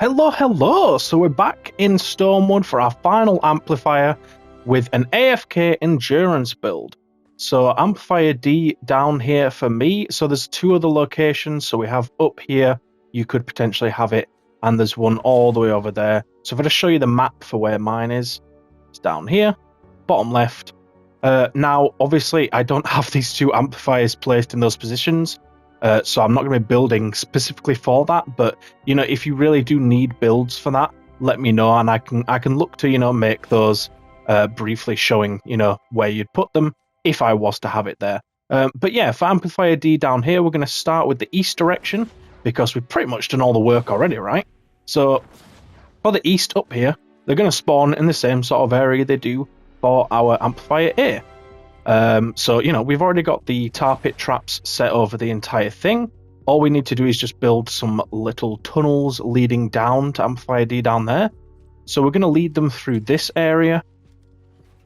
Hello! So we're back in Stonewood for our final amplifier with an AFK Endurance build. So Amplifier D down here for me. So there's two other locations. So we have up here, you could potentially have it, and there's one all the way over there. So if I just show you the map for where mine is, it's down here, bottom left. Now, obviously, I don't have these two amplifiers placed in those positions. So I'm not going to be building specifically for that, but if you really do need builds for that, let me know, and I can look to make those briefly showing where you'd put them if I was to have it there. But yeah, for Amplifier D down here, we're going to start with the east direction because we've pretty much done all the work already, right? So for the east up here, they're going to spawn in the same sort of area they do for our Amplifier A. So we've already got the tar pit traps set over the entire thing. All we need to do is just build some little tunnels leading down to Amplifier D down there. So we're going to lead them through this area.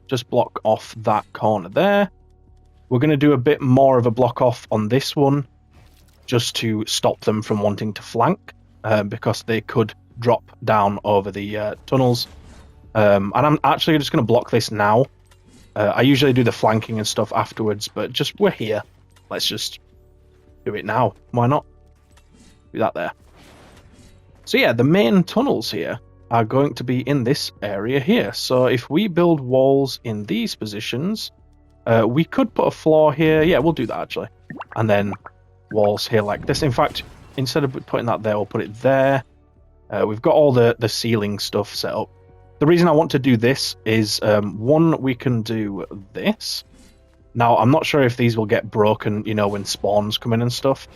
Just block off that corner there. We're going to do a bit more of a block off on this one, just to stop them from wanting to flank, because they could drop down over the tunnels. And I'm actually just going to block this now. I usually do the flanking and stuff afterwards, but we're here. Let's just do it now. Why not? Do that there. So yeah, the main tunnels here are going to be in this area here. So if we build walls in these positions, we could put a floor here. Yeah, we'll do that actually. And then walls here like this. In fact, instead of putting that there, we'll put it there. We've got all the ceiling stuff set up. The reason I want to do this is, one, we can do this. Now, I'm not sure if these will get broken, when spawns come in and stuff.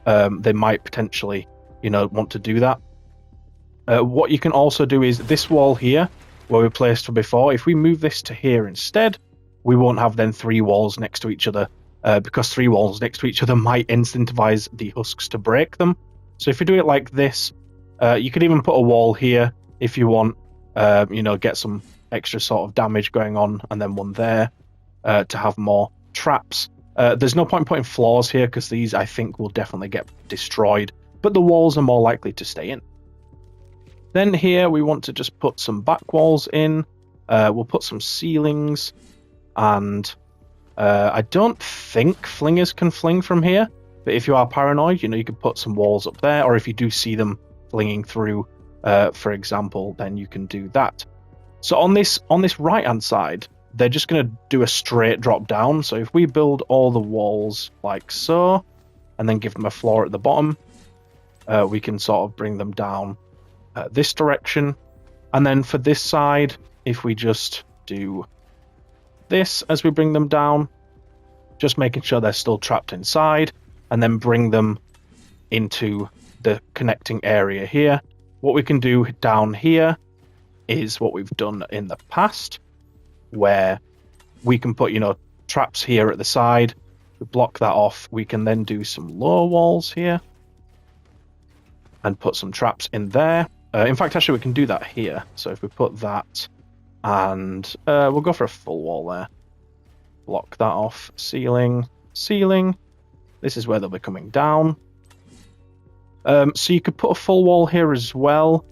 They might potentially, want to do that. What you can also do is this wall here, where we placed for before, if we move this to here instead, we won't have then three walls next to each other, because three walls next to each other might incentivize the husks to break them. So if we do it like this, you could even put a wall here if you want. Get some extra sort of damage going on, and then one there to have more traps. There's no point putting floors here because these I think will definitely get destroyed, but the walls are more likely to stay in. Then here we want to just put some back walls in. We'll put some ceilings, and I don't think flingers can fling from here, but if you are paranoid, you could put some walls up there, or if you do see them flinging through, for example, then you can do that. So on this right hand side, they're just going to do a straight drop down. So if we build all the walls like so, and then give them a floor at the bottom, we can sort of bring them down this direction. And then for this side, if we just do this as we bring them down, just making sure they're still trapped inside, and then bring them into the connecting area here. What we can do down here is what we've done in the past, where we can put, traps here at the side. We block that off. We can then do some lower walls here and put some traps in there. In fact, actually, we can do that here. So if we put that, and we'll go for a full wall there. Block that off. Ceiling. This is where they'll be coming down. So you could put a full wall here as well.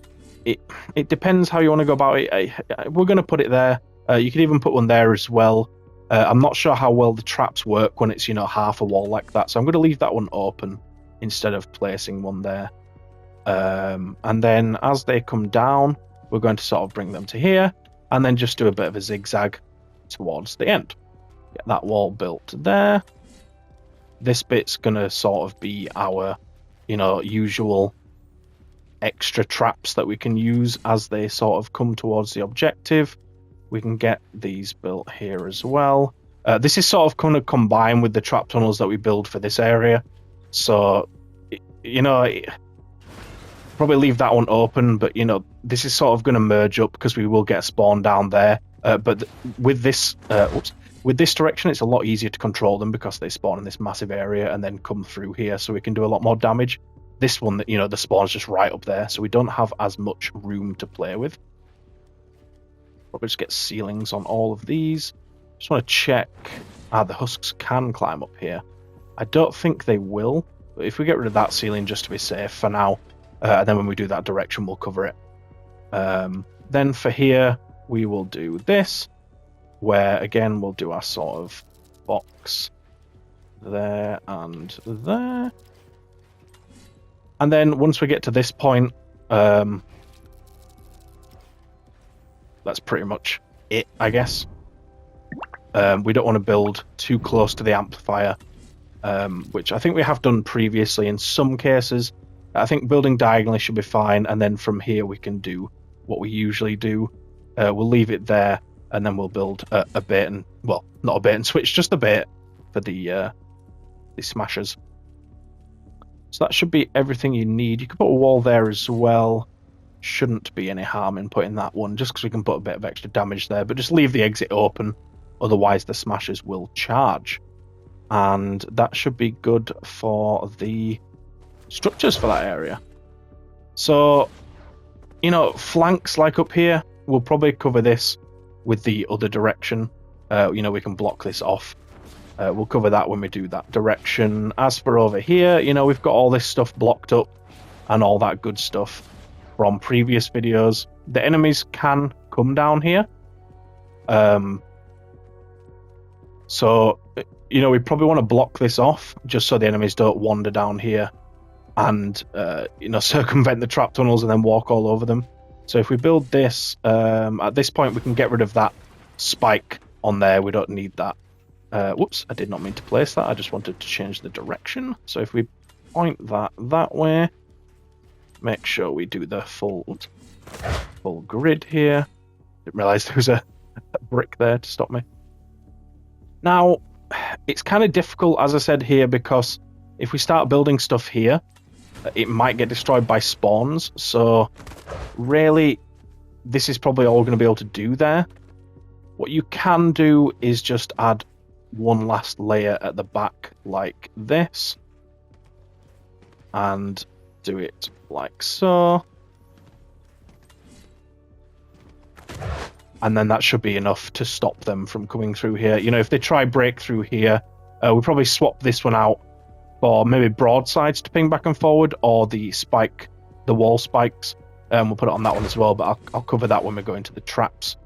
It depends how you want to go about it. We're going to put it there. You could even put one there as well. I'm not sure how well the traps work when it's half a wall like that, so I'm going to leave that one open instead of placing one there. And then as they come down, we're going to sort of bring them to here, and then just do a bit of a zigzag towards the end. Get that wall built there. This bit's going to sort of be our usual extra traps that we can use as they sort of come towards the objective. We can get these built here as well. This is sort of going to combine with the trap tunnels that we build for this area. So, probably leave that one open, but, this is sort of going to merge up because we will get a spawn down there. But with this direction, it's a lot easier to control them because they spawn in this massive area and then come through here, so we can do a lot more damage. This one, the spawn's just right up there, so we don't have as much room to play with. Probably just get ceilings on all of these. Just want to check. The husks can climb up here. I don't think they will, but if we get rid of that ceiling just to be safe for now, And then when we do that direction, we'll cover it. Then for here, we will do this, where again, we'll do our sort of box there and there. And then once we get to this point, that's pretty much it, I guess. We don't want to build too close to the amplifier, which I think we have done previously in some cases. I think building diagonally should be fine, and then from here we can do what we usually do. We'll leave it there, and then we'll build a bait and, well, not a bait and switch, just a bait for the smashers. So that should be everything you need. You can put a wall there as well. Shouldn't be any harm in putting that one, just because we can put a bit of extra damage there, but just leave the exit open, otherwise the smashers will charge. And that should be good for the structures for that area. So, you know, flanks like up here, we'll probably cover this with the other direction. You know, we can block this off. We'll cover that when we do that direction. As for over here, you know, we've got all this stuff blocked up and all that good stuff from previous videos. The enemies can come down here. So, you know, we probably want to block this off just so the enemies don't wander down here and, you know, circumvent the trap tunnels and then walk all over them. So if we build this, at this point we can get rid of that spike on there. We don't need that. Whoops, I did not mean to place that. I just wanted to change the direction. So if we point that way, make sure we do the full grid here. Didn't realize there was a brick there to stop me. Now, it's kind of difficult, as I said here, because if we start building stuff here, it might get destroyed by spawns. So really, this is probably all we're going to be able to do there. What you can do is just add one last layer at the back like this, and do it like so. And then that should be enough to stop them from coming through here. You know, if they try break through here, we'll probably swap this one out for maybe broadsides to ping back and forward, or the wall spikes. We'll put it on that one as well, but I'll cover that when we go into the traps.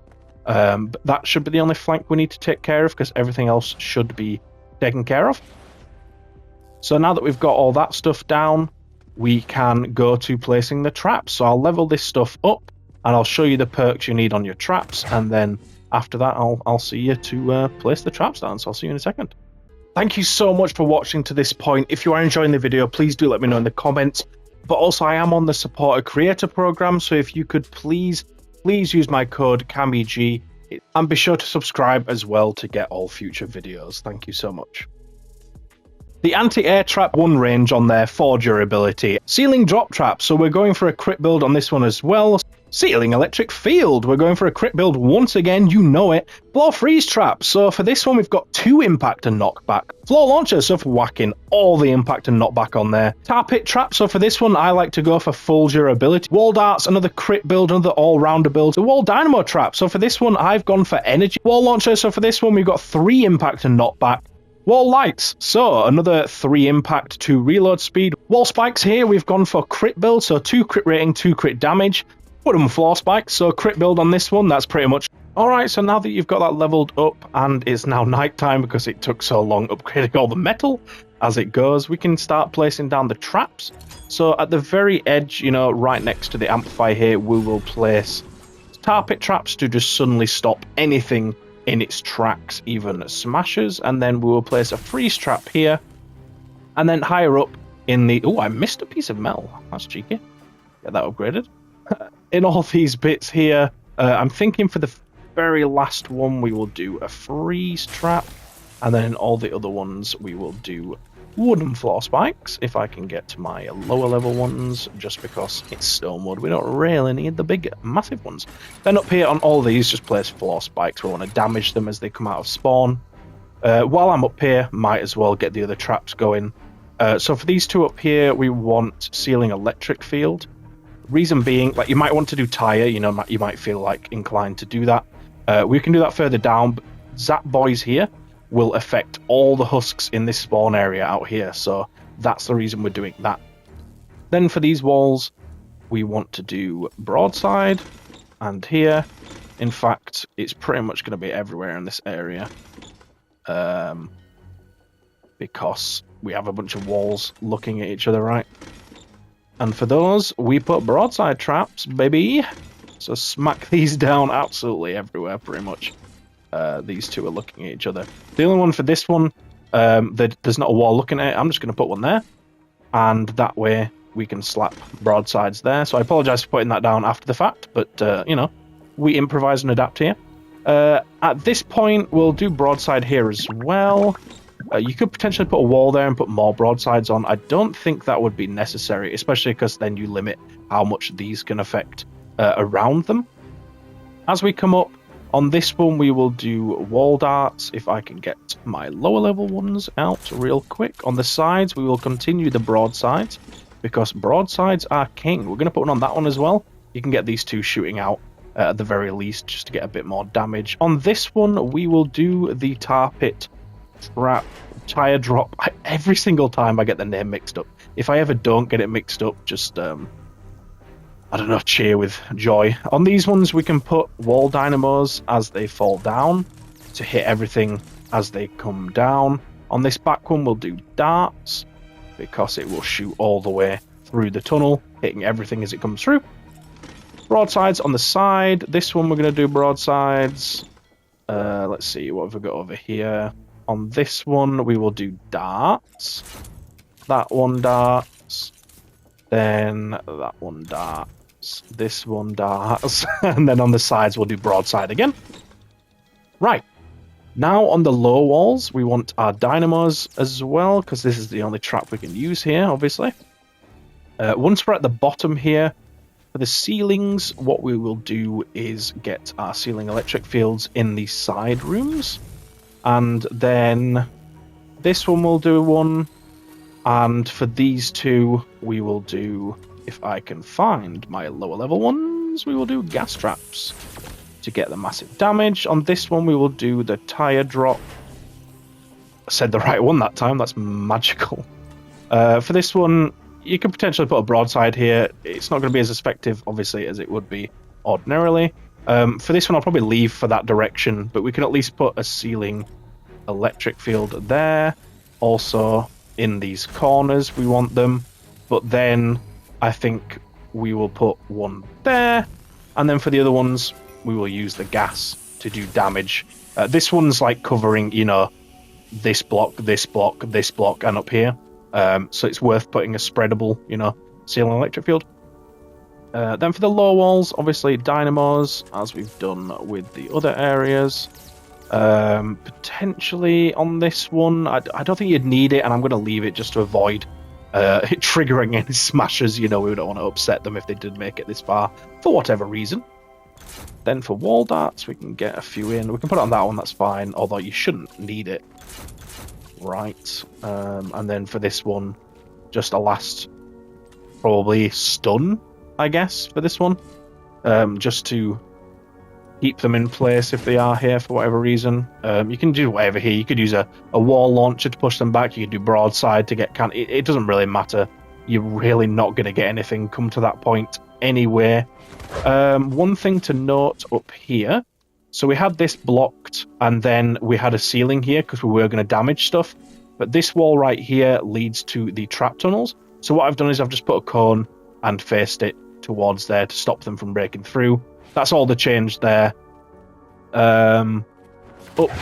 But that should be the only flank we need to take care of, because everything else should be taken care of. So now that we've got all that stuff down, we can go to placing the traps. So I'll level this stuff up, and I'll show you the perks you need on your traps, and then after that I'll see you to place the traps down. So I'll see you in a second. Thank you so much for watching to this point. If you are enjoying the video, please do let me know in the comments. But also, I am on the supporter creator program, so if you could please use my code CAMBYG, and be sure to subscribe as well to get all future videos. Thank you so much. The anti-air trap 1 range on there for durability. Ceiling drop trap, so we're going for a crit build on this one as well. Ceiling electric field, we're going for a crit build once again, you know it. Floor freeze trap, so for this one we've got 2 impact and knockback. Floor launcher, so for whacking all the impact and knockback on there. Tar pit trap, so for this one I like to go for full durability. Wall darts, another crit build, another all-rounder build. The wall dynamo trap, so for this one I've gone for energy. Wall launcher, so for this one we've got 3 impact and knockback. Wall lights, so another 3 impact, 2 reload speed. Wall spikes here, we've gone for crit build, so 2 crit rating, 2 crit damage. Wooden floor spikes, so crit build on this one, that's pretty much. Alright, so now that you've got that leveled up, and it's now night time because it took so long upgrading all the metal as it goes, we can start placing down the traps. So at the very edge, you know, right next to the amplifier here, we will place tar pit traps to just suddenly stop anything in its tracks, even smashers, and then we will place a freeze trap here, and then higher up in the... Oh, I missed a piece of metal. That's cheeky. Get that upgraded. In all these bits here, I'm thinking for the very last one we will do a freeze trap, and then in all the other ones we will do wooden floor spikes, if I can get to my lower level ones, just because it's Stonewood. We don't really need the big massive ones. Then up here on all these, just place floor spikes. We want to damage them as they come out of spawn. While I'm up here, might as well get the other traps going. So for these 2 up here, we want ceiling electric field. Reason being, like, you might want to do tire, you know, you might feel like inclined to do that. We can do that further down, but Zap Boys here will affect all the husks in this spawn area out here, so that's the reason we're doing that. Then for these walls, we want to do broadside, and here. In fact, it's pretty much going to be everywhere in this area. Because we have a bunch of walls looking at each other, right? And for those, we put broadside traps, baby. So smack these down absolutely everywhere, pretty much. These two are looking at each other. The only one for this one, there's not a wall looking at it. I'm just going to put one there. And that way we can slap broadsides there. So I apologize for putting that down after the fact, but, you know, we improvise and adapt here. At this point, we'll do broadside here as well. You could potentially put a wall there and put more broadsides on. I don't think that would be necessary, especially because then you limit how much these can affect around them. As we come up on this one, we will do wall darts. If I can get my lower level ones out real quick. On the sides, we will continue the broadsides because broadsides are king. We're going to put one on that one as well. You can get these two shooting out at the very least just to get a bit more damage. On this one, we will do the tar pit trap tire drop. Every single time I get the name mixed up. If I ever don't get it mixed up, just I don't know, cheer with joy. On these ones, we can put wall dynamos as they fall down to hit everything as they come down. On this back one, we'll do darts because it will shoot all the way through the tunnel, hitting everything as it comes through. Broadsides on the side. This one we're going to do broadsides. Let's see, what have we got over here? On this one, we will do darts. That one darts. Then that one darts. This one darts. And then on the sides, we'll do broadside again. Right. Now on the low walls, we want our dynamos as well, because this is the only trap we can use here, obviously. Once we're at the bottom here, for the ceilings, what we will do is get our ceiling electric fields in the side rooms. And then this one will do one. And for these two, we will do, if I can find my lower level ones, we will do gas traps to get the massive damage. On this one, we will do the tire drop. I said the right one that time. That's magical. For this one, you could potentially put a broadside here. It's not going to be as effective, obviously, as it would be ordinarily. For this one, I'll probably leave for that direction, but we can at least put a ceiling electric field there. Also, in these corners, we want them. But then, I think we will put one there. And then for the other ones, we will use the gas to do damage. This one's like covering, you know, this block, this block, this block, and up here. So it's worth putting a spreadable, you know, ceiling electric field. Then for the low walls, obviously dynamos, as we've done with the other areas. Potentially on this one, I don't think you'd need it, and I'm going to leave it just to avoid it triggering any smashers. You know, we don't want to upset them if they did make it this far, for whatever reason. Then for wall darts, we can get a few in. We can put it on that one, that's fine, although you shouldn't need it. Right, and then for this one, just a last, probably stun, I guess, for this one. Just to keep them in place if they are here for whatever reason. You can do whatever here. You could use a wall launcher to push them back. You could do broadside to get... It doesn't really matter. You're really not going to get anything come to that point anyway. One thing to note up here. So we had this blocked, and then we had a ceiling here because we were going to damage stuff. But this wall right here leads to the trap tunnels. So what I've done is I've just put a cone and faced it towards there to stop them from breaking through. That's all the change there. Up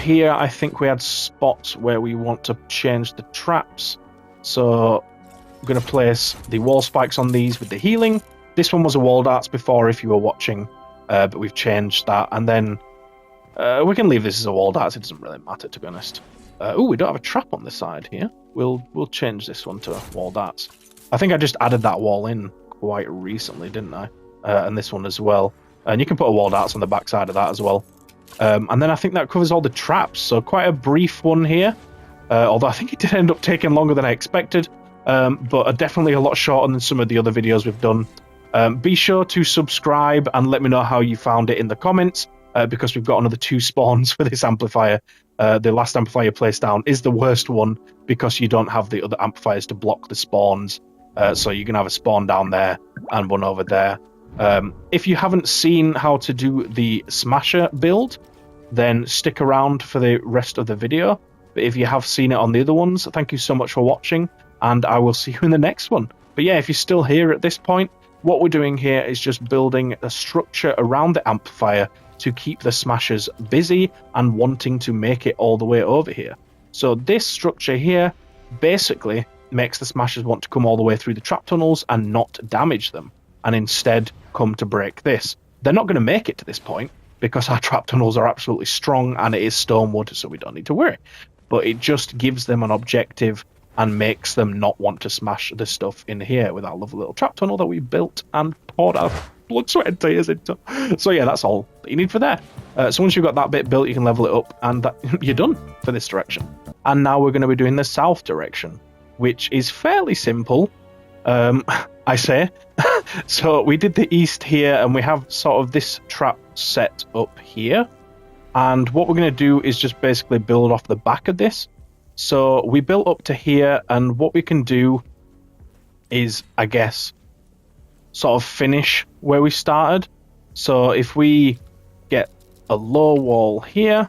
here, I think we had spots where we want to change the traps. So I'm going to place the wall spikes on these with the healing. This one was a wall darts before if you were watching, but we've changed that. And then we can leave this as a wall darts. It doesn't really matter, to be honest. We don't have a trap on this side here. We'll change this one to wall darts. I think I just added that wall in quite recently, didn't I? And this one as well. And you can put a wall darts on the back side of that as well. And then I think that covers all the traps. So quite a brief one here. Although I think it did end up taking longer than I expected. But definitely a lot shorter than some of the other videos we've done. Be sure to subscribe and let me know how you found it in the comments. Because we've got another 2 spawns for this amplifier. The last amplifier placed down is the worst one because you don't have the other amplifiers to block the spawns. So you can have a spawn down there and one over there. If you haven't seen how to do the Smasher build, then stick around for the rest of the video. But if you have seen it on the other ones, thank you so much for watching, and I will see you in the next one. But yeah, if you're still here at this point, what we're doing here is just building a structure around the amplifier to keep the smashers busy and wanting to make it all the way over here. So this structure here basically makes the smashers want to come all the way through the trap tunnels and not damage them, and instead come to break this. They're not going to make it to this point because our trap tunnels are absolutely strong and it is Stonewood, so we don't need to worry. But it just gives them an objective and makes them not want to smash the stuff in here with our lovely little trap tunnel that we built and poured our blood, sweat, and tears into. So yeah, that's all that you need for there. So once you've got that bit built, you can level it up, and you're done for this direction. And now we're going to be doing the south direction, which is fairly simple, I say. So we did the east here, and we have sort of this trap set up here. And what we're going to do is just basically build off the back of this. So we built up to here, and what we can do is, I guess, sort of finish where we started. So if we get a low wall here,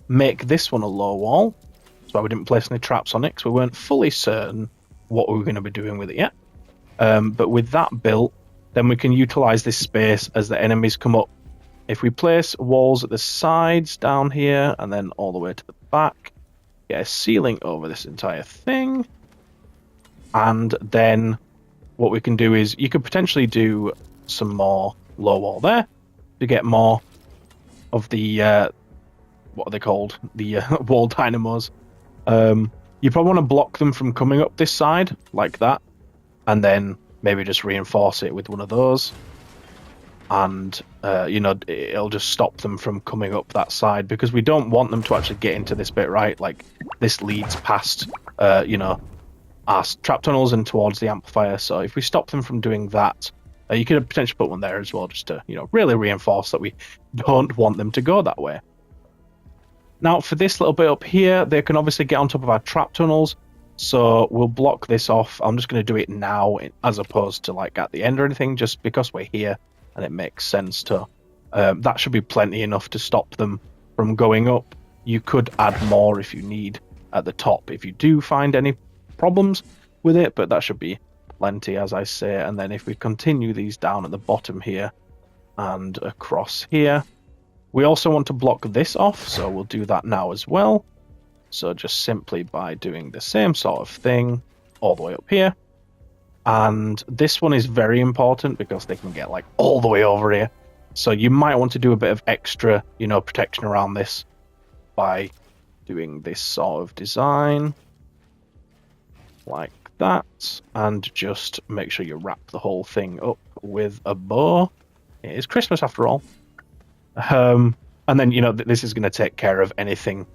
make this one a low wall. That's why we didn't place any traps on it, because we weren't fully certain what we were going to be doing with it yet. But with that built, then we can utilize this space as the enemies come up. If we place walls at the sides down here, and then all the way to the back, get a ceiling over this entire thing, and then what we can do is you could potentially do some more low wall there to get more of the what are they called, the wall dynamos. You probably want to block them from coming up this side like that, and then maybe just reinforce it with one of those, and it'll just stop them from coming up that side, because we don't want them to actually get into this bit, right? Like, this leads past our trap tunnels and towards the amplifier. So if we stop them from doing that, you could potentially put one there as well, just to really reinforce that we don't want them to go that way. Now for this little bit up here, they can obviously get on top of our trap tunnels, so we'll block this off. I'm just going to do it now as opposed to like at the end or anything, just because we're here and it makes sense to. That should be plenty enough to stop them from going up. You could add more if you need at the top if you do find any problems with it, but that should be plenty, as I say. And then if we continue these down at the bottom here and across here, we also want to block this off, so we'll do that now as well. So just simply by doing the same sort of thing all the way up here. And this one is very important because they can get like all the way over here. So you might want to do a bit of extra, protection around this by doing this sort of design like that, and just make sure you wrap the whole thing up with a bow. It is Christmas after all. And then, this is going to take care of anything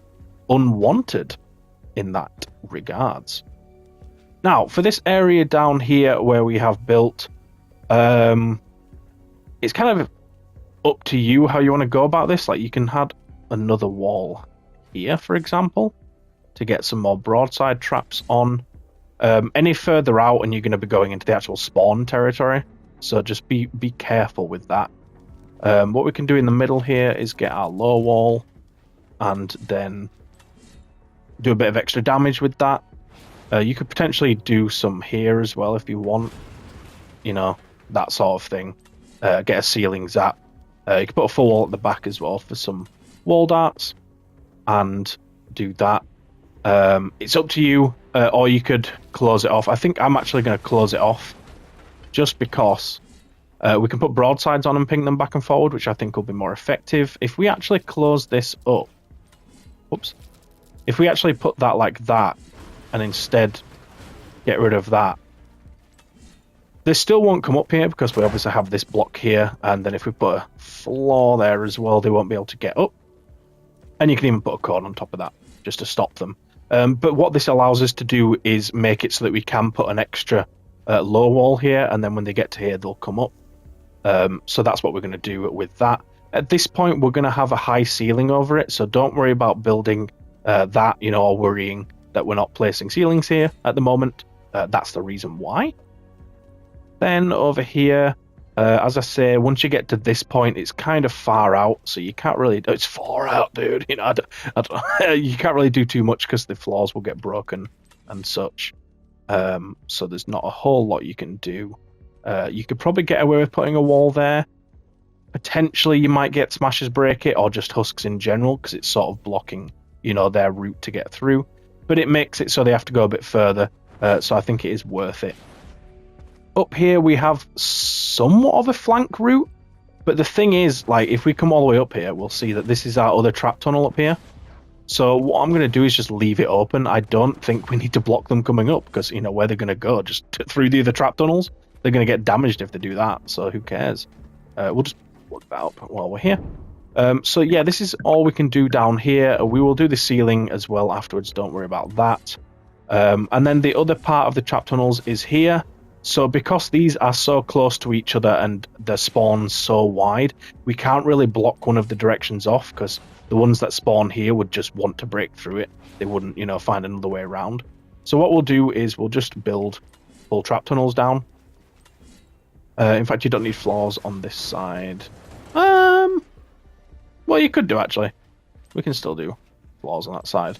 unwanted in that regards. Now, for this area down here where we have built, it's kind of up to you how you want to go about this. Like, you can add another wall here, for example, to get some more broadside traps on. Any further out and you're going to be going into the actual spawn territory, so just be careful with that. What we can do in the middle here is get our low wall and then do a bit of extra damage with that. You could potentially do some here as well if you want, that sort of thing. Get a ceiling zap. You could put a full wall at the back as well for some wall darts and do that. It's up to you, or you could close it off. I think I'm actually going to close it off just because we can put broadsides on and ping them back and forward, which I think will be more effective. If we actually close this up, if we actually put that like that and instead get rid of that, they still won't come up here because we obviously have this block here, and then if we put a floor there as well, they won't be able to get up. And you can even put a cone on top of that just to stop them. But what this allows us to do is make it so that we can put an extra low wall here, and then when they get to here, they'll come up. So that's what we're going to do with that. At this point, we're going to have a high ceiling over it, so don't worry about building that, or worrying that we're not placing ceilings here at the moment. That's the reason why. Then over here, as I say, once you get to this point, it's kind of far out, so you can't really. It's far out, dude. You know, you can't really do too much because the floors will get broken and such. So there's not a whole lot you can do. You could probably get away with putting a wall there. Potentially, you might get Smashers break it, or just Husks in general, because it's sort of blocking, you know, their route to get through. But it makes it so they have to go a bit further. So I think it is worth it. Up here we have somewhat of a flank route, but the thing is, like, if we come all the way up here, we'll see that this is our other trap tunnel up here. So what I'm going to do is just leave it open. I don't think we need to block them coming up, because, you know, where they're going to go, just through the other trap tunnels, they're going to get damaged if they do that, so who cares? We'll just work that up while we're here. So yeah, this is all we can do down here. We will do the ceiling as well afterwards, don't worry about that. And then the other part of the trap tunnels is here. So because these are so close to each other and the spawn's so wide, we can't really block one of the directions off, because the ones that spawn here would just want to break through it. They wouldn't, you know, find another way around. So what we'll do is we'll just build full trap tunnels down. In fact, you don't need floors on this side. Well, you could do, actually. We can still do floors on that side.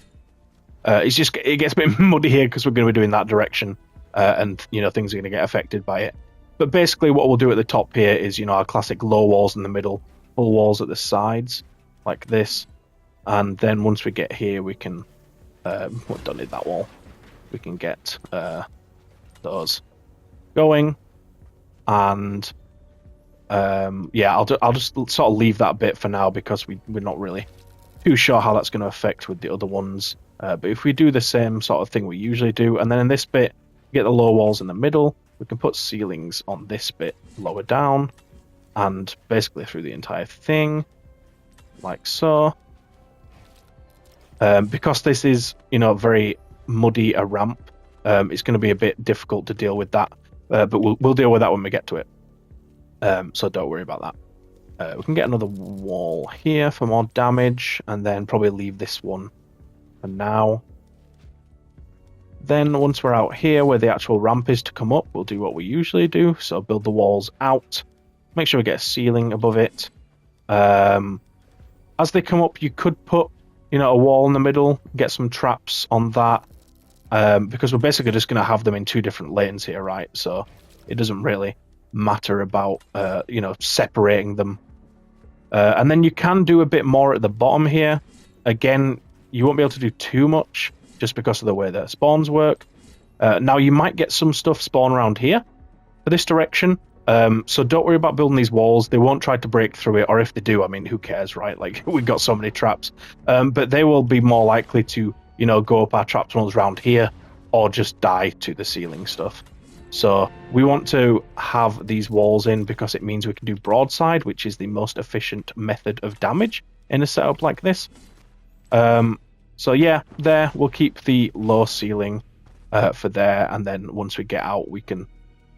It's just, it gets a bit muddy here because we're going to be doing that direction. And, you know, things are going to get affected by it. But basically what we'll do at the top here is, you know, our classic low walls in the middle, full walls at the sides, like this. And then once we get here, we can, we don't need that wall. We can get those going. And, yeah, I'll just sort of leave that bit for now, because we're not really too sure how that's going to affect with the other ones. But if we do the same sort of thing we usually do, and then in this bit, get the low walls in the middle, we can put ceilings on this bit lower down, and basically through the entire thing, like so. Because this is, you know, very muddy a ramp, it's going to be a bit difficult to deal with that, but we'll deal with that when we get to it. So don't worry about that. We can get another wall here for more damage, and then probably leave this one for now. Then once we're out here where the actual ramp is to come up, we'll do what we usually do. So build the walls out, make sure we get a ceiling above it. As they come up, you could put, you know, a wall in the middle, get some traps on that, because we're basically just going to have them in two different lanes here, right? So it doesn't really matter about, you know, separating them. And then you can do a bit more at the bottom here. Again, you won't be able to do too much, just because of the way the spawns work. Now, you might get some stuff spawn around here for this direction, so don't worry about building these walls. They won't try to break through it, or if they do, I mean, who cares, right? Like, we've got so many traps. But they will be more likely to, you know, go up our trap tunnels around here, or just die to the ceiling stuff. So we want to have these walls in, because it means we can do broadside, which is the most efficient method of damage in a setup like this. So yeah, there, we'll keep the low ceiling for there, and then once we get out, we can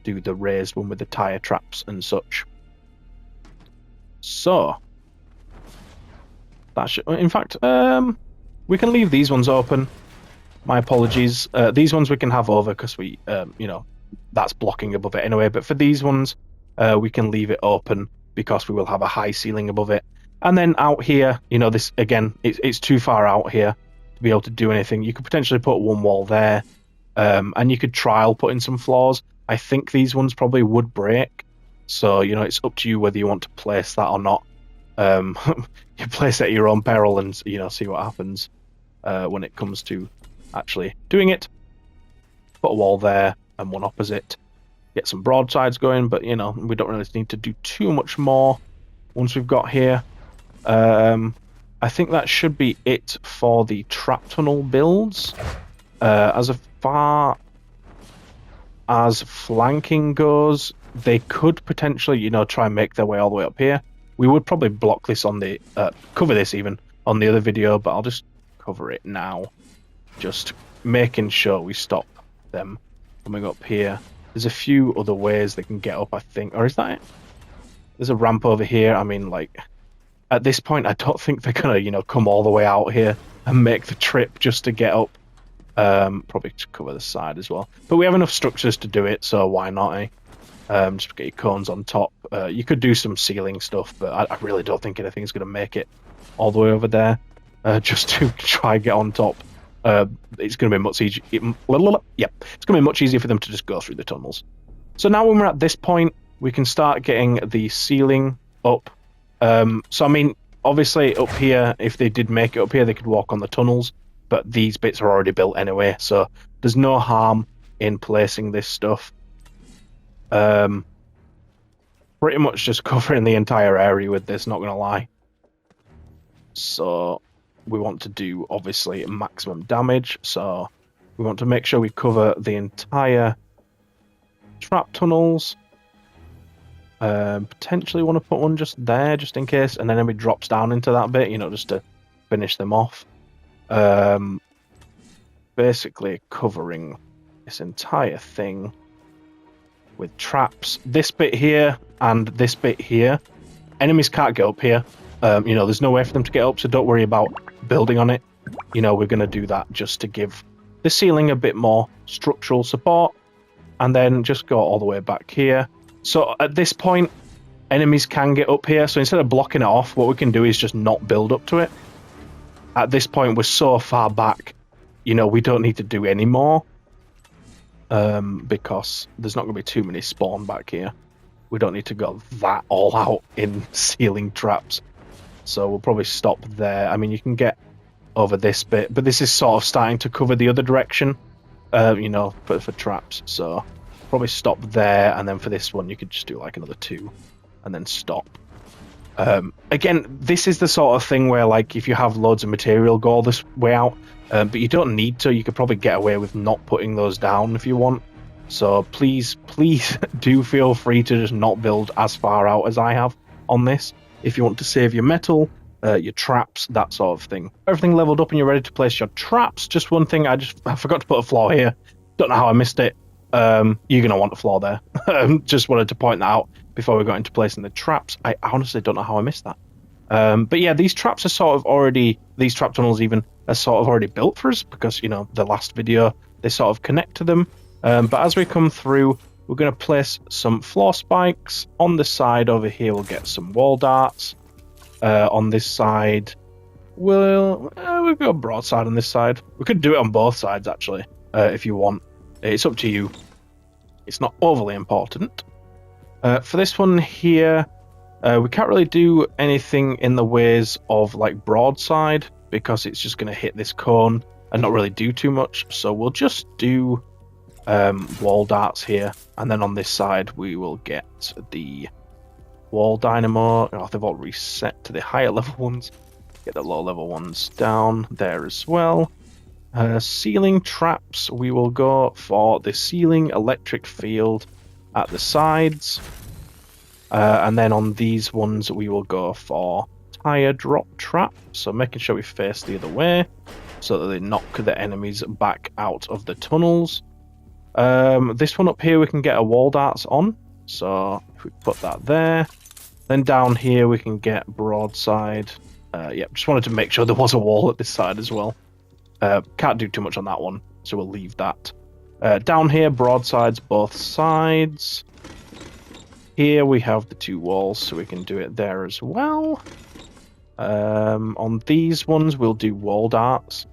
do the raised one with the tire traps and such. So, that should, in fact, we can leave these ones open. My apologies. These ones we can have over, because we, you know, that's blocking above it anyway, but for these ones, we can leave it open, because we will have a high ceiling above it. And then out here, you know, this, again, it's too far out here to be able to do anything. You could potentially put one wall there, and you could trial put in some floors. I think these ones probably would break, so, you know, it's up to you whether you want to place that or not. You place it at your own peril, and, you know, see what happens when it comes to actually doing it. Put a wall there and one opposite, get some broadsides going, but, you know, we don't really need to do too much more once we've got here. I think that should be it for the trap tunnel builds. As far as flanking goes, they could potentially, you know, try and make their way all the way up here. We would probably block this on the, cover this even on the other video, but I'll just cover it now. Just making sure we stop them coming up here. There's a few other ways they can get up, I think. Or is that it? There's a ramp over here. I mean, like, at this point, I don't think they're gonna, you know, come all the way out here and make the trip just to get up. Probably to cover the side as well. But we have enough structures to do it, so why not, eh? Just get your cones on top. You could do some ceiling stuff, but I really don't think anything's going to make it all the way over there. Just to try and get on top. It's going to be much easier. It's going to be much easier for them to just go through the tunnels. So now when we're at this point, we can start getting the ceiling up. So I mean, obviously up here, if they did make it up here, they could walk on the tunnels, but these bits are already built anyway, so there's no harm in placing this stuff. Pretty much just covering the entire area with this, not gonna lie. So we want to do obviously maximum damage, so we want to make sure we cover the entire trap tunnels. Potentially want to put one just there, just in case, and then enemy drops down into that bit, you know, just to finish them off. Basically covering this entire thing with traps. This bit here and this bit here, enemies can't get up here. You know, there's no way for them to get up, so don't worry about building on it. You know, we're going to do that just to give the ceiling a bit more structural support, and then just go all the way back here. So at this point, enemies can get up here, so instead of blocking it off, what we can do is just not build up to it. At this point, we're so far back, you know, we don't need to do any more. Because there's not going to be too many spawn back here. We don't need to go that all out in ceiling traps. So we'll probably stop there. I mean, you can get over this bit, but this is sort of starting to cover the other direction, you know, for traps. So probably stop there, and then for this one, you could just do like another 2, and then stop. Again, this is the sort of thing where, like, if you have loads of material, go all this way out. But you don't need to. You could probably get away with not putting those down if you want. So please do feel free to just not build as far out as I have on this. If you want to save your metal, your traps, that sort of thing. Everything leveled up and you're ready to place your traps. Just one thing, I forgot to put a floor here. Don't know how I missed it. You're going to want a floor there. Just wanted to point that out before we got into placing the traps. I honestly don't know how I missed that. But yeah, these traps are sort of already, these trap tunnels even, are sort of already built for us because, you know, the last video, they sort of connect to them. But as we come through, we're going to place some floor spikes. On the side over here, we'll get some wall darts. On this side, we'll go broadside on this side. We could do it on both sides, actually, if you want. It's up to you. It's not overly important. For this one here, we can't really do anything in the ways of like broadside because it's just going to hit this cone and not really do too much. So we'll just do wall darts here, and then on this side we will get the wall dynamo. Oh, they've all reset to the higher level ones. Get the low level ones down there as well. Ceiling traps, we will go for the ceiling electric field at the sides. And then on these ones, we will go for tire drop trap. So making sure we face the other way so that they knock the enemies back out of the tunnels. This one up here, we can get a wall darts on. So if we put that there, then down here, we can get broadside. Just wanted to make sure there was a wall at this side as well. Can't do too much on that one, so we'll leave that. Down here, broadsides both sides. Here we have the 2 walls, so we can do it there as well. On these ones, we'll do wall darts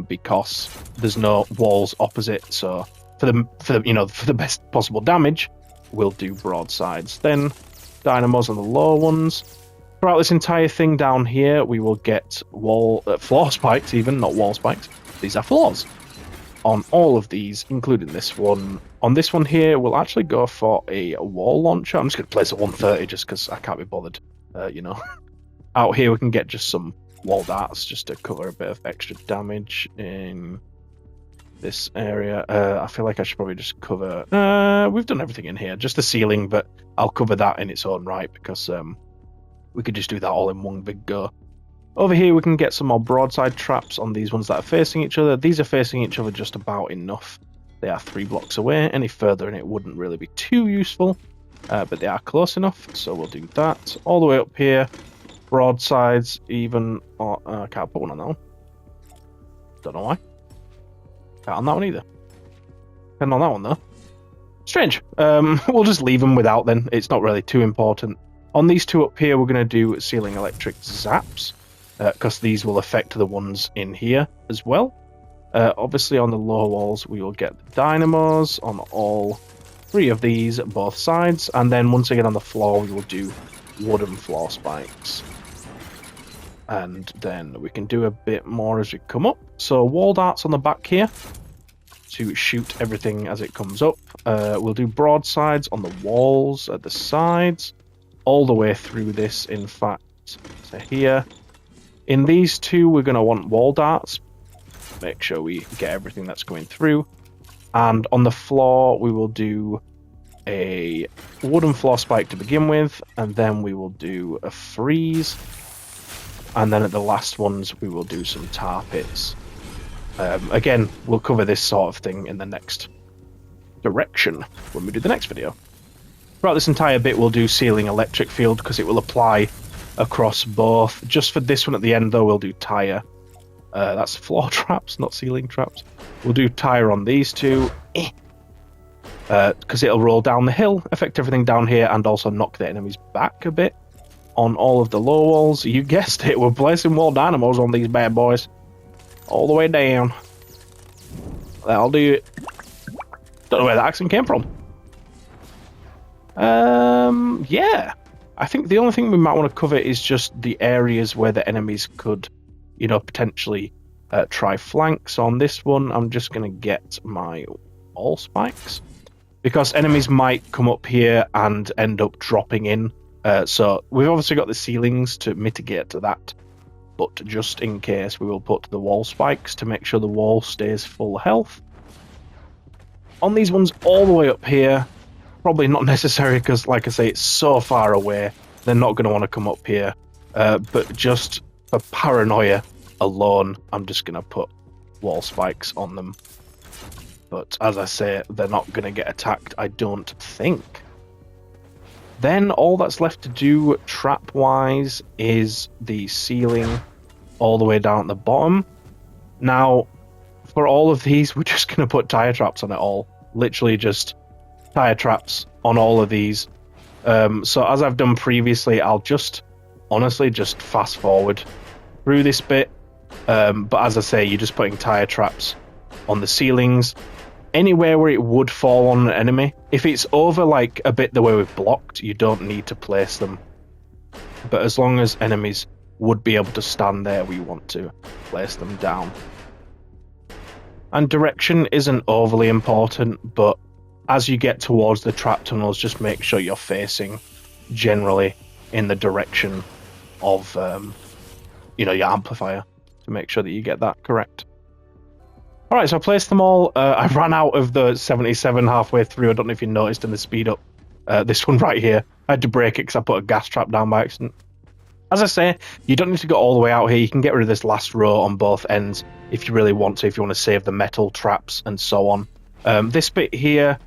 because there's no walls opposite. So for the best possible damage, we'll do broadsides. Then dynamos on the low ones. Throughout this entire thing down here, we will get floor spikes, even not wall spikes. These are floors on all of these, including this one. On this one here, we'll actually go for a wall launcher. I'm just going to place a 130 just because I can't be bothered, Out here, we can get just some wall darts just to cover a bit of extra damage in this area. I feel like I should probably just cover... we've done everything in here, just the ceiling, but I'll cover that in its own right because we could just do that all in one big go. Over here, we can get some more broadside traps on these ones that are facing each other. These are facing each other just about enough. They are 3 blocks away. Any further and it wouldn't really be too useful, but they are close enough, so we'll do that. All the way up here, broadsides even... I can't put one on that one. Don't know why. Can't on that one either. Can on that one, though. Strange. We'll just leave them without then. It's not really too important. On these two up here, we're going to do ceiling electric zaps, because these will affect the ones in here as well. Obviously, on the lower walls, we will get the dynamos on all three of these, both sides. And then once again on the floor, we will do wooden floor spikes. And then we can do a bit more as we come up. So wall darts on the back here to shoot everything as it comes up. We'll do broadsides on the walls at the sides, all the way through this, in fact, to here. In these two, we're going to want wall darts. Make sure we get everything that's going through. And on the floor, we will do a wooden floor spike to begin with, and then we will do a freeze. And then at the last ones, we will do some tar pits. Again, we'll cover this sort of thing in the next direction when we do the next video. Throughout this entire bit, we'll do ceiling electric field because it will apply across both. Just for this one at the end, though, we'll do tire. That's floor traps, not ceiling traps. We'll do tire on these two. Because it'll roll down the hill, affect everything down here, and also knock the enemies back a bit. On all of the low walls, you guessed it, we're placing wall dynamos on these bad boys. All the way down. That'll do it. Don't know where that accent came from. Yeah. I think the only thing we might want to cover is just the areas where the enemies could, you know, potentially try flanks. On this one, I'm just going to get my wall spikes. Because enemies might come up here and end up dropping in. So we've obviously got the ceilings to mitigate to that. But just in case, we will put the wall spikes to make sure the wall stays full health. On these ones all the way up here, probably not necessary because, like I say, it's so far away. They're not going to want to come up here. But just for paranoia alone, I'm just going to put wall spikes on them. But as I say, they're not going to get attacked, I don't think. Then all that's left to do trap-wise is the ceiling all the way down at the bottom. Now, for all of these, we're just going to put tire traps on it all. Literally just tire traps on all of these. So as I've done previously, I'll just, honestly, just fast forward through this bit. But as I say, you're just putting tire traps on the ceilings. Anywhere where it would fall on an enemy. If it's over like a bit the way we've blocked, you don't need to place them. But as long as enemies would be able to stand there, we want to place them down. And direction isn't overly important, but as you get towards the trap tunnels, just make sure you're facing generally in the direction of you know, your amplifier to make sure that you get that correct. Alright, so I placed them all. I ran out of the 77 halfway through. I don't know if you noticed in the speed up. This one right here. I had to break it because I put a gas trap down by accident. As I say, you don't need to go all the way out here. You can get rid of this last row on both ends if you really want to, if you want to save the metal traps and so on. This bit here,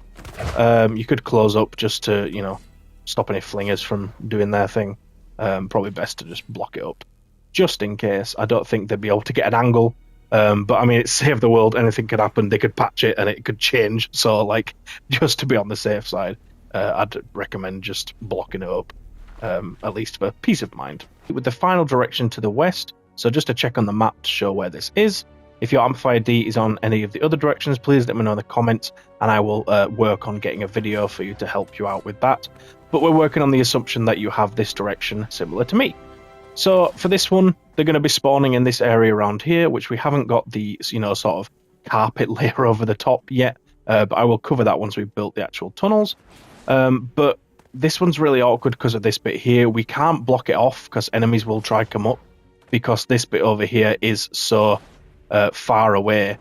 you could close up just to, you know, stop any flingers from doing their thing. Probably best to just block it up. Just in case. I don't think they'd be able to get an angle. But I mean, it's Save the World, anything could happen, they could patch it and it could change, so like, just to be on the safe side, I'd recommend just blocking it up, at least for peace of mind. With the final direction to the west, so just to check on the map to show where this is, if your Amplifier D is on any of the other directions, please let me know in the comments, and I will work on getting a video for you to help you out with that. But we're working on the assumption that you have this direction similar to me. So for this one, they're going to be spawning in this area around here, which we haven't got the, you know, sort of carpet layer over the top yet. But I will cover that once we've built the actual tunnels. But this one's really awkward because of this bit here. We can't block it off because enemies will try to come up because this bit over here is so far away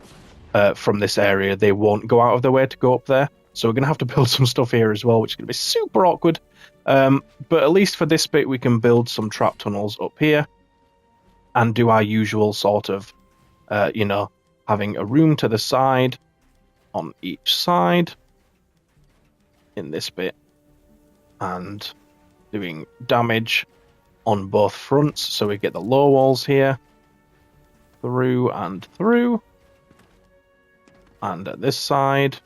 from this area. They won't go out of their way to go up there. So we're going to have to build some stuff here as well, which is going to be super awkward. But at least for this bit, we can build some trap tunnels up here and do our usual sort of, you know, having a room to the side on each side in this bit and doing damage on both fronts. So we get the low walls here through and through. And at this side,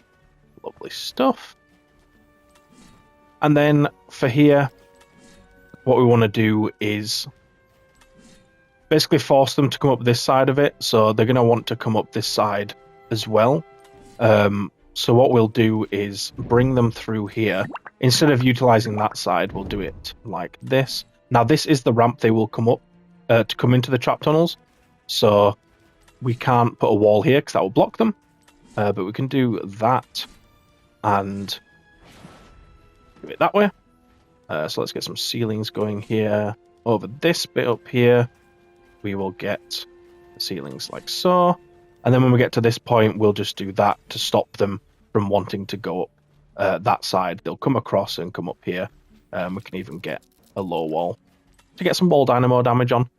lovely stuff. And then for here, what we want to do is basically force them to come up this side of it. So they're going to want to come up this side as well. So what we'll do is bring them through here. Instead of utilizing that side, we'll do it like this. Now this is the ramp they will come up to come into the trap tunnels. So we can't put a wall here because that will block them. But we can do that and do it that way. So let's get some ceilings going here. Over this bit up here, we will get the ceilings like so. And then when we get to this point, we'll just do that to stop them from wanting to go up that side. They'll come across and come up here. We can even get a low wall to get some wall dynamo damage on.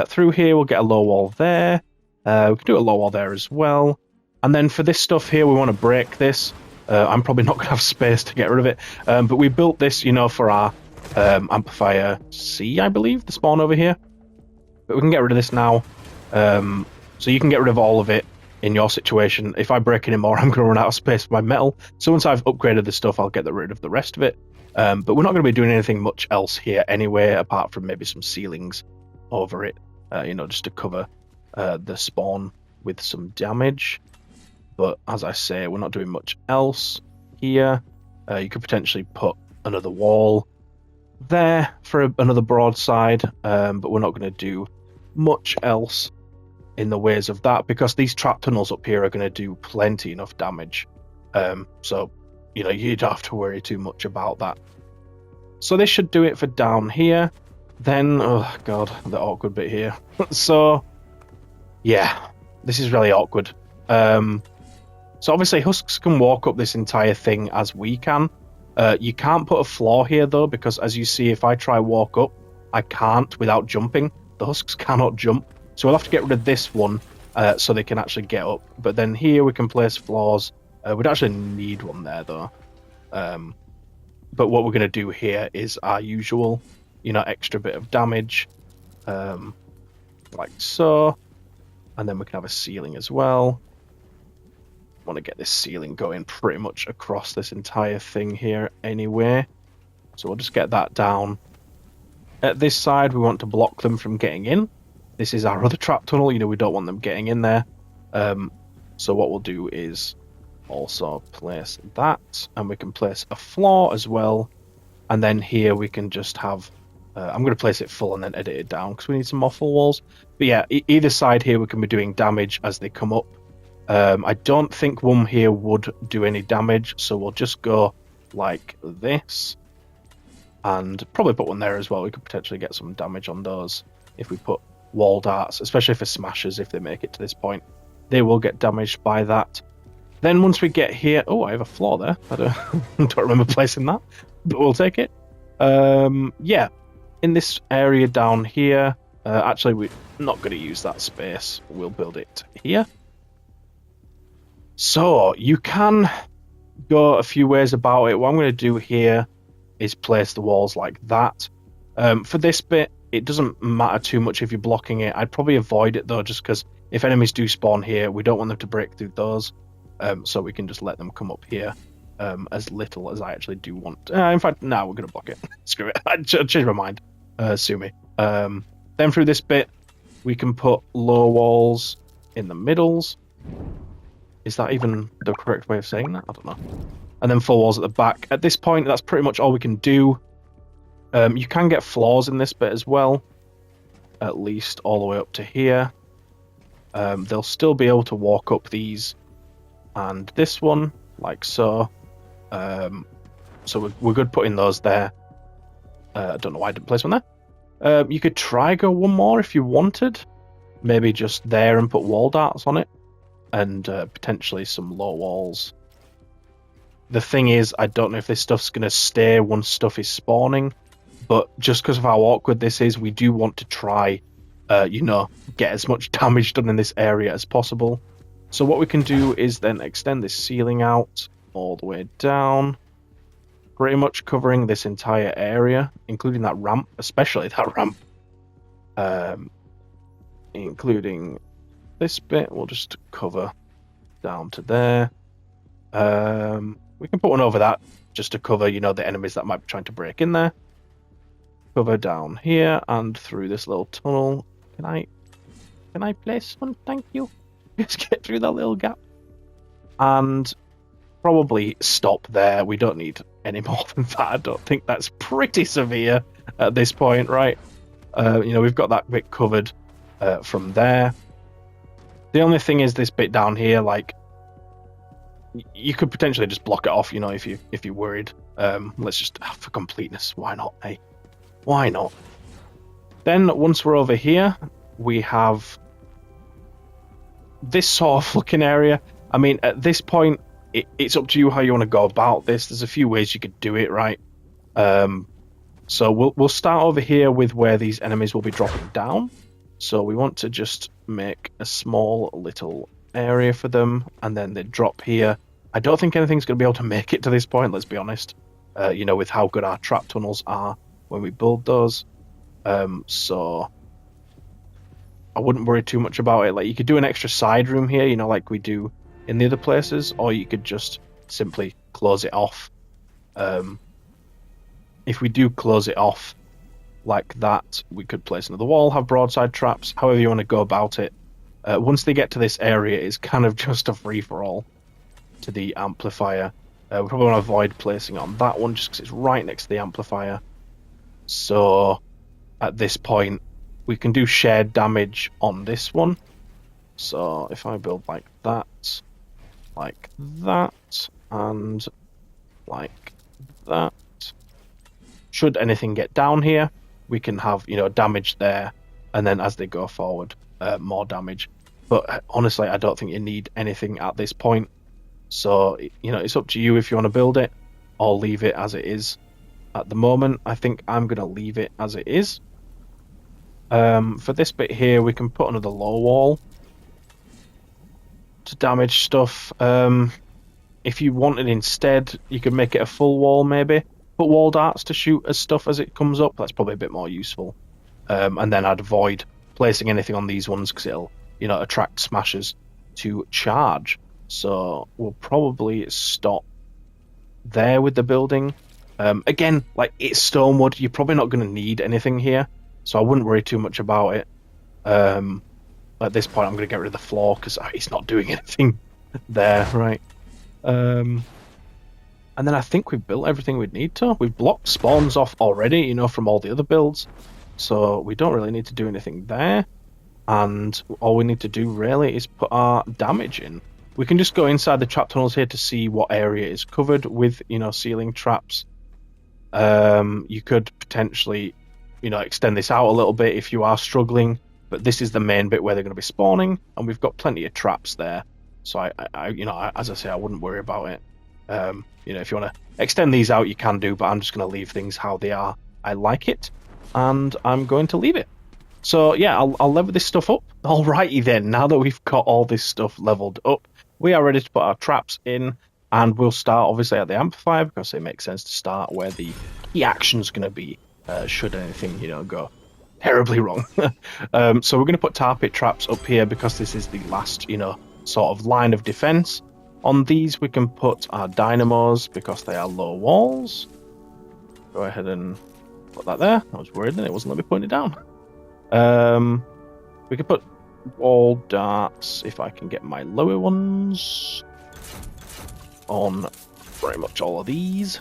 Through here, we'll get a low wall there. We can do a low wall there as well. And then for this stuff here, we want to break this. I'm probably not going to have space to get rid of it. But we built this, you know, for our amplifier C, I believe, the spawn over here. But we can get rid of this now. So you can get rid of all of it in your situation. If I break any more, I'm going to run out of space for my metal. So once I've upgraded the stuff, I'll get rid of the rest of it. But we're not going to be doing anything much else here anyway, apart from maybe some ceilings over it, you know, just to cover the spawn with some damage. But as I say, we're not doing much else here. You could potentially put another wall there for another broadside, but we're not going to do much else in the ways of that because these trap tunnels up here are going to do plenty enough damage. So, you know, you don't have to worry too much about that. So this should do it for down here. Then, oh god, the awkward bit here. So, yeah, this is really awkward. So obviously husks can walk up this entire thing as we can. You can't put a floor here though, because as you see, if I try walk up, I can't without jumping. The husks cannot jump. So we'll have to get rid of this one so they can actually get up. But then here we can place floors. We'd actually need one there though. But what we're going to do here is our usual, you know, extra bit of damage. Like so. And then we can have a ceiling as well. Want to get this ceiling going pretty much across this entire thing here anyway. So we'll just get that down. At this side, we want to block them from getting in. This is our other trap tunnel. You know, we don't want them getting in there. So what we'll do is also place that. And we can place a floor as well. And then here we can just have... I'm going to place it full and then edit it down because we need some more full walls. But yeah, either side here we can be doing damage as they come up. I don't think one here would do any damage, so we'll just go like this. And probably put one there as well. We could potentially get some damage on those if we put wall darts, especially for smashers, if they make it to this point. They will get damaged by that. Then once we get here... Oh, I have a floor there. I don't remember placing that, but we'll take it. Yeah, in this area down here... actually, we're not going to use that space. We'll build it here. So, you can go a few ways about it. What I'm going to do here is place the walls like that. For this bit, it doesn't matter too much if you're blocking it. I'd probably avoid it, though, just because if enemies do spawn here, we don't want them to break through those. So we can just let them come up here as little as I actually do want. In fact, no, we're going to block it. Screw it. I changed my mind. Sue me. Then through this bit, we can put low walls in the middles. Is that even the correct way of saying that? I don't know. And then full walls at the back. At this point, that's pretty much all we can do. You can get floors in this bit as well. At least all the way up to here. They'll still be able to walk up these. And this one, like so. So we're good putting those there. I don't know why I didn't place one there. You could try go one more if you wanted. Maybe just there and put wall darts on it. And potentially some low walls. The thing is, I don't know if this stuff's going to stay once stuff is spawning, but just because of how awkward this is, we do want to try, you know, get as much damage done in this area as possible. So what we can do is then extend this ceiling out all the way down, pretty much covering this entire area, including that ramp, especially that ramp, including... this bit we'll just cover down to there. We can put one over that just to cover, you know, the enemies that might be trying to break in there. Cover down here and through this little tunnel. Can I place one? Thank you. Just get through that little gap. And probably stop there. We don't need any more than that. I don't think that's pretty severe at this point, right? You know, we've got that bit covered from there. The only thing is this bit down here, like, you could potentially just block it off, you know, if you're worried. Let's just, for completeness, why not, eh? Why not? Then once we're over here, we have this sort of looking area. I mean, at this point, it's up to you how you want to go about this. There's a few ways you could do it, right? So we'll start over here with where these enemies will be dropping down. So we want to just make a small little area for them, and then they drop here. I don't think anything's going to be able to make it to this point, let's be honest. You know, with how good our trap tunnels are when we build those. So I wouldn't worry too much about it. Like, you could do an extra side room here, you know, like we do in the other places, or you could just simply close it off. If we do close it off like that, we could place another wall, have broadside traps, however you want to go about it. Once they get to this area, it's kind of just a free-for-all to the amplifier. We probably want to avoid placing it on that one just because it's right next to the amplifier. So at this point, we can do shared damage on this one. So if I build like that, and like that, should anything get down here, we can have, you know, damage there, and then as they go forward, more damage. But honestly, I don't think you need anything at this point. So, you know, it's up to you if you want to build it or leave it as it is. At the moment, I think I'm going to leave it as it is. For this bit here, we can put another low wall to damage stuff. If you wanted instead, you could make it a full wall maybe. Put wall darts to shoot as stuff as it comes up. That's probably a bit more useful. And then I'd avoid placing anything on these ones because it'll, you know, attract smashers to charge. So we'll probably stop there with the building. Again, like, it's Stonewood. You're probably not going to need anything here, so I wouldn't worry too much about it. At this point, I'm going to get rid of the floor because it's not doing anything there, right? And then I think we've built everything we'd need to. We've blocked spawns off already, you know, from all the other builds. So we don't really need to do anything there. And all we need to do really is put our damage in. We can just go inside the trap tunnels here to see what area is covered with, you know, ceiling traps. You could potentially, you know, extend this out a little bit if you are struggling. But this is the main bit where they're going to be spawning, and we've got plenty of traps there. So I you know, as I say, I wouldn't worry about it. You know, if you want to extend these out, you can do, but I'm just going to leave things how they are. I like it, and I'm going to leave it. So yeah, I'll level this stuff up. Alrighty then, now that we've got all this stuff leveled up, we are ready to put our traps in, and we'll start obviously at the amplifier because it makes sense to start where the key action's going to be, should anything, you know, go terribly wrong. So we're going to put tar pit traps up here because this is the last, you know, sort of line of defense. On these, we can put our dynamos because they are low walls. Go ahead and put that there. I was worried that it wasn't letting me point it down. We can put wall darts, if I can get my lower ones, on pretty much all of these.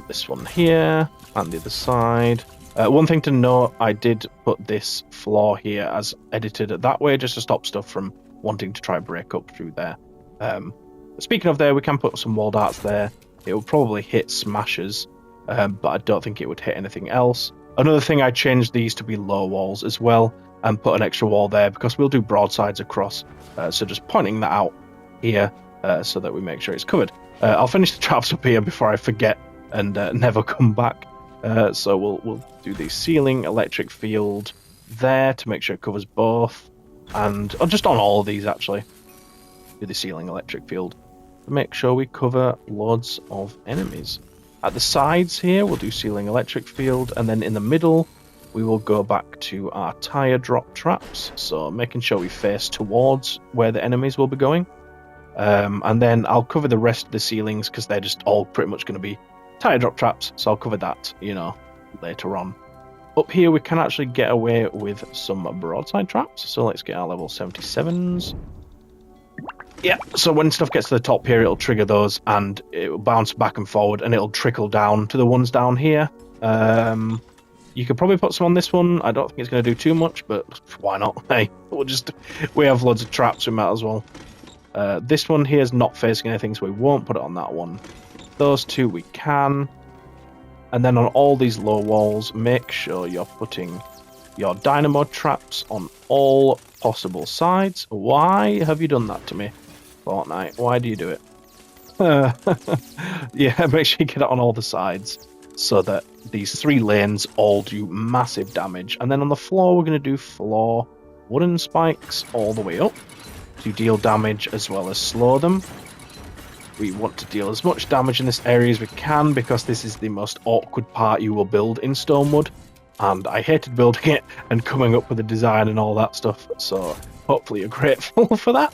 This one here, and the other side. One thing to note, I did put this floor here as edited that way, just to stop stuff from wanting to try and break up through there. Speaking of there, we can put some wall darts there. It will probably hit smashers, but I don't think it would hit anything else. Another thing, I changed these to be low walls as well, and put an extra wall there, because we'll do broadsides across. So just pointing that out here, so that we make sure it's covered. I'll finish the traps up here before I forget and never come back. So we'll do the ceiling electric field there to make sure it covers both, and just on all of these actually. Do the ceiling electric field to make sure we cover loads of enemies. At the sides here, we'll do ceiling electric field, and then in the middle, we will go back to our tire drop traps. So making sure we face towards where the enemies will be going. And then I'll cover the rest of the ceilings because they're just all pretty much going to be tire drop traps. So I'll cover that, later on. Up here, we can actually get away with some broadside traps. So let's get our level 77s. Yeah, so when stuff gets to the top here, it'll trigger those and it'll bounce back and forward and it'll trickle down to the ones down here. You could probably put some on this one. I don't think it's going to do too much, but why not? Hey, we have loads of traps, we might as well. This one here is not facing anything, so we won't put it on that one. Those two we can. And then on all these low walls, make sure you're putting your dynamo traps on all possible sides. Why have you done that to me, Fortnite? Why do you do it? Yeah, make sure you get it on all the sides so that these 3 lanes all do massive damage. And then on the floor, we're going to do floor wooden spikes all the way up to deal damage as well as slow them. We want to deal as much damage in this area as we can because this is the most awkward part you will build in Stonewood. And I hated building it and coming up with the design and all that stuff. So hopefully you're grateful for that.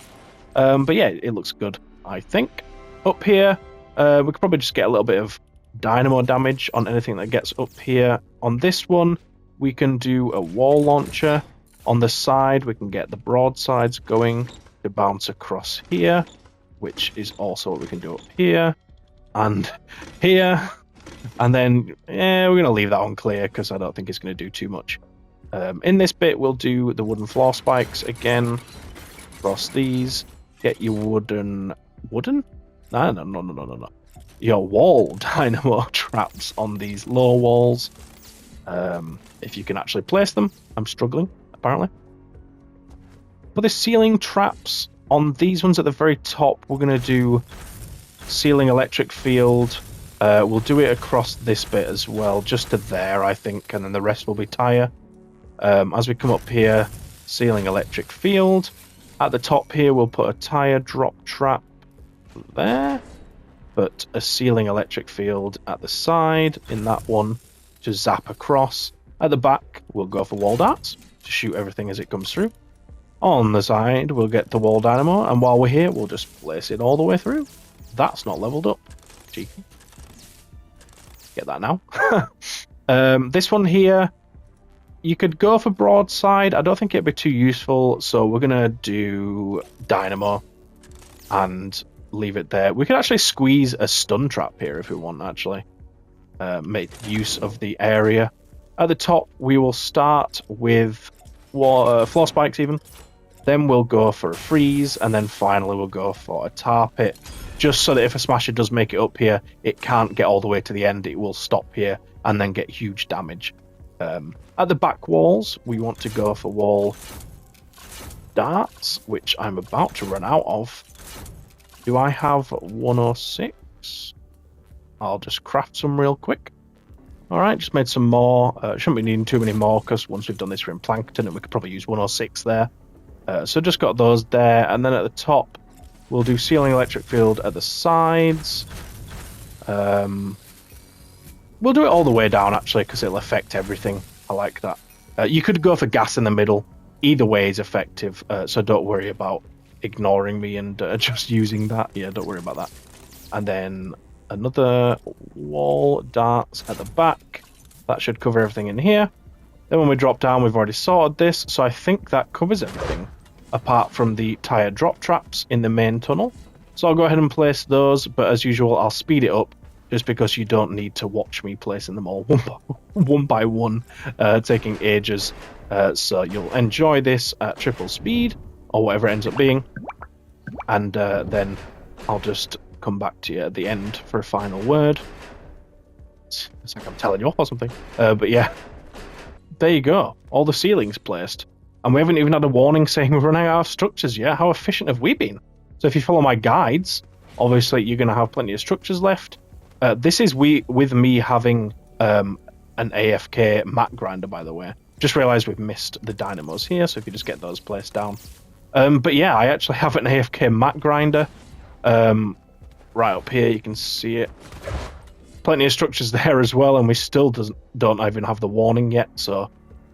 But yeah, it looks good, I think. Up here, we could probably just get a little bit of dynamo damage on anything that gets up here. On this one, we can do a wall launcher. On the side, we can get the broadsides going to bounce across here, which is also what we can do up here and here. And then, we're going to leave that one clear because I don't think it's going to do too much. In this bit, we'll do the wooden floor spikes again. Cross these. Get your wooden... Wooden? No. Your wall dynamo traps on these low walls. If you can actually place them. I'm struggling, apparently. For the ceiling traps, on these ones at the very top, we're going to do ceiling electric field. We'll do it across this bit as well, just to there, I think, and then the rest will be tire. As we come up here, ceiling electric field. At the top here, we'll put a tire drop trap there, but a ceiling electric field at the side in that one to zap across. At the back, we'll go for wall darts to shoot everything as it comes through. On the side, we'll get the wall dynamo, and while we're here, we'll just place it all the way through. That's not leveled up. Cheeky. Get that now. This one here, you could go for broadside. I don't think it'd be too useful, so we're going to do dynamo and leave it there. We could actually squeeze a stun trap here if we want, actually. Make use of the area. At the top, we will start with floor spikes even. Then we'll go for a freeze, and then finally we'll go for a tar pit. Just so that if a smasher does make it up here, it can't get all the way to the end. It will stop here and then get huge damage. At the back walls, we want to go for wall darts, which I'm about to run out of. Do I have 106? I'll just craft some real quick. Alright, just made some more. Shouldn't be needing too many more, because once we've done this, we're in plankton, and we could probably use 106 there. So just got those there, and then at the top, we'll do ceiling electric field at the sides. We'll do it all the way down, actually, because it'll affect everything. I like that. You could go for gas in the middle. Either way is effective, so don't worry about ignoring me and just using that. Yeah, don't worry about that. And then another wall darts at the back. That should cover everything in here. Then when we drop down, we've already sorted this, so I think that covers everything, apart from the tire drop traps in the main tunnel. So I'll go ahead and place those, but as usual, I'll speed it up, just because you don't need to watch me placing them all one by one, taking ages. So you'll enjoy this at triple speed, or whatever it ends up being. And then I'll just come back to you at the end for a final word. It's like I'm telling you off or something. But yeah, there you go. All the ceilings placed. And we haven't even had a warning saying we're running out of structures yet. How efficient have we been? So if you follow my guides, obviously you're going to have plenty of structures left. This is with me having an AFK mat grinder, by the way. Just realised we've missed the dynamos here, so if you just get those placed down. But yeah, I actually have an AFK mat grinder. Right up here, you can see it. Plenty of structures there as well, and we still don't even have the warning yet, so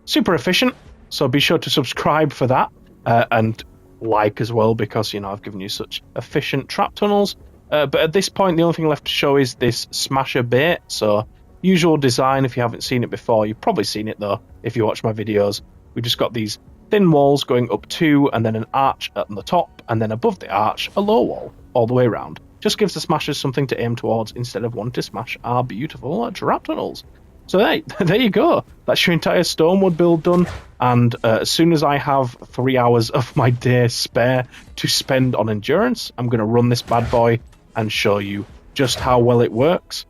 super efficient. So be sure to subscribe for that, and like as well, because, you know, I've given you such efficient trap tunnels. But at this point, the only thing left to show is this smasher bait. So usual design, if you haven't seen it before. You've probably seen it though if you watch my videos. We just got these thin walls going up two, and then an arch at the top, and then above the arch a low wall all the way around. Just gives the smashers something to aim towards instead of wanting to smash our beautiful trap tunnels. So there you go. That's your entire Stonewood build done. And as soon as I have 3 hours of my day spare to spend on endurance, I'm going to run this bad boy and show you just how well it works.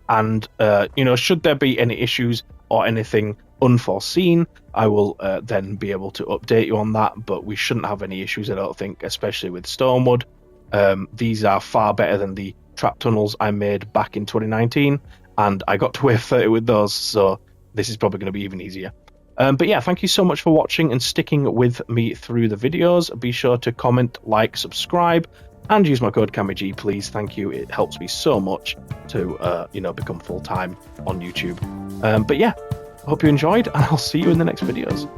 And, you know, should there be any issues or anything unforeseen, I will then be able to update you on that. But we shouldn't have any issues, I don't think, especially with Stonewood. These are far better than the trap tunnels I made back in 2019. And I got to wave 30 with those, so this is probably going to be even easier. But yeah, thank you so much for watching and sticking with me through the videos. Be sure to comment, like, subscribe, and use my code CAMIG, please. Thank you. It helps me so much to, you know, become full-time on YouTube. But yeah, I hope you enjoyed, and I'll see you in the next videos.